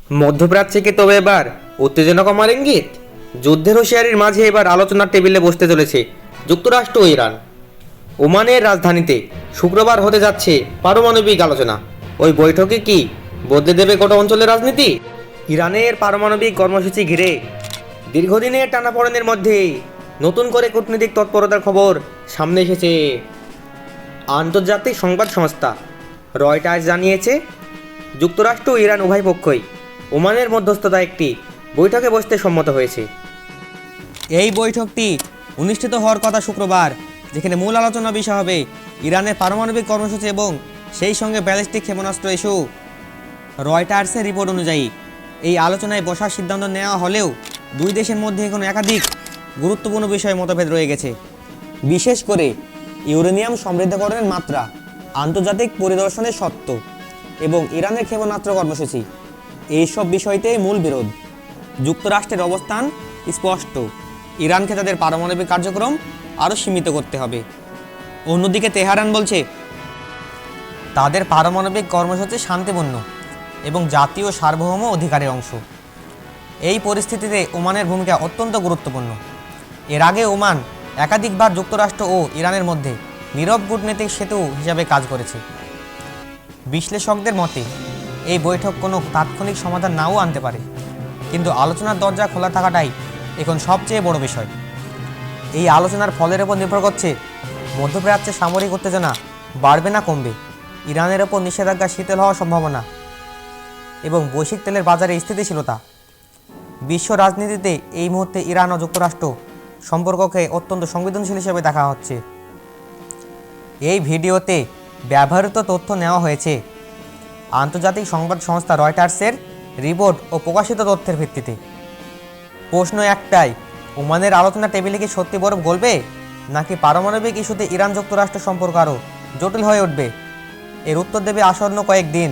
মধ্যপ্রাচ্যে কি তবে এবার উত্তেজনা কমার ইঙ্গিত? যুদ্ধের হুঁশিয়ারির মাঝে এবার আলোচনার টেবিলে বসতে চলেছে যুক্তরাষ্ট্র ও ইরান। ওমানের রাজধানীতে শুক্রবার হতে যাচ্ছে পারমাণবিক আলোচনা। ওই বৈঠকে কি বদলে দেবে গোটা অঞ্চলের রাজনীতি? ইরানের পারমাণবিক কর্মসূচি ঘিরে দীর্ঘদিনের টানাপোড়েনের মধ্যে নতুন করে কূটনৈতিক তৎপরতার খবর সামনে এসেছে। আন্তর্জাতিক সংবাদ সংস্থা রয়টার্স জানিয়েছে, যুক্তরাষ্ট্র ও ইরান উভয় পক্ষই ওমানের মধ্যস্থতায় একটি বৈঠকে বসতে সম্মত হয়েছে। এই বৈঠকটি অনুষ্ঠিত হওয়ার কথা শুক্রবার, যেখানে মূল আলোচনা বিষয় হবে ইরানের পারমাণবিক কর্মসূচি এবং সেই সঙ্গে ব্যালিস্টিক ক্ষেপণাস্ত্র ইস্যু। রয়টার্সের রিপোর্ট অনুযায়ী এই আলোচনায় বসার সিদ্ধান্ত নেওয়া হলেও দুই দেশের মধ্যে এখন একাধিক গুরুত্বপূর্ণ বিষয়ে মতভেদ রয়ে গেছে। বিশেষ করে ইউরেনিয়াম সমৃদ্ধকরণের মাত্রা, আন্তর্জাতিক পরিদর্শনের সত্ত্ব এবং ইরানের ক্ষেপণাস্ত্র কর্মসূচি, এইসব বিষয়তেই মূল বিরোধ। যুক্তরাষ্ট্রের অবস্থান স্পষ্ট, ইরানকে তাদের পারমাণবিক কার্যক্রম আরও সীমিত করতে হবে। অন্যদিকে তেহরান বলছে তাদের পারমাণবিক কর্মসূচি শান্তিপূর্ণ এবং জাতীয় সার্বভৌম অধিকারের অংশ। এই পরিস্থিতিতে ওমানের ভূমিকা অত্যন্ত গুরুত্বপূর্ণ। এর আগে ওমান একাধিকবার যুক্তরাষ্ট্র ও ইরানের মধ্যে নীরব কূটনৈতিক সেতু হিসাবে কাজ করেছে। বিশ্লেষকদের মতে এই বৈঠক কোনো তাৎক্ষণিক সমাধান নাও আনতে পারে, কিন্তু আলোচনার দরজা খোলা থাকাটাই এখন সবচেয়ে বড় বিষয়। এই আলোচনার ফলের ওপর নির্ভর করছে মধ্যপ্রাচ্যে সামরিক উত্তেজনা বাড়বে না কমবে, ইরানের ওপর নিষেধাজ্ঞা শিথিল হওয়ার সম্ভাবনা এবং বৈশ্বিক তেলের বাজারে স্থিতিশীলতা। বিশ্ব রাজনীতিতে এই মুহূর্তে ইরান ও যুক্তরাষ্ট্র সম্পর্ককে অত্যন্ত সংবেদনশীল হিসেবে দেখা হচ্ছে। এই ভিডিওতে ব্যবহৃত তথ্য নেওয়া হয়েছে আন্তর্জাতিক সংবাদ সংস্থা রয়টার্সের রিপোর্ট ও প্রকাশিত তথ্যের ভিত্তিতে। প্রশ্ন একটাই, ওমানের আলোচনা টেবিলে কি সত্যি বরফ গলবে, নাকি পারমাণবিক ইস্যুতে ইরান যুক্তরাষ্ট্র সম্পর্ক আরও জটিল হয়ে উঠবে? এর উত্তর দেবে আসন্ন কয়েকদিন।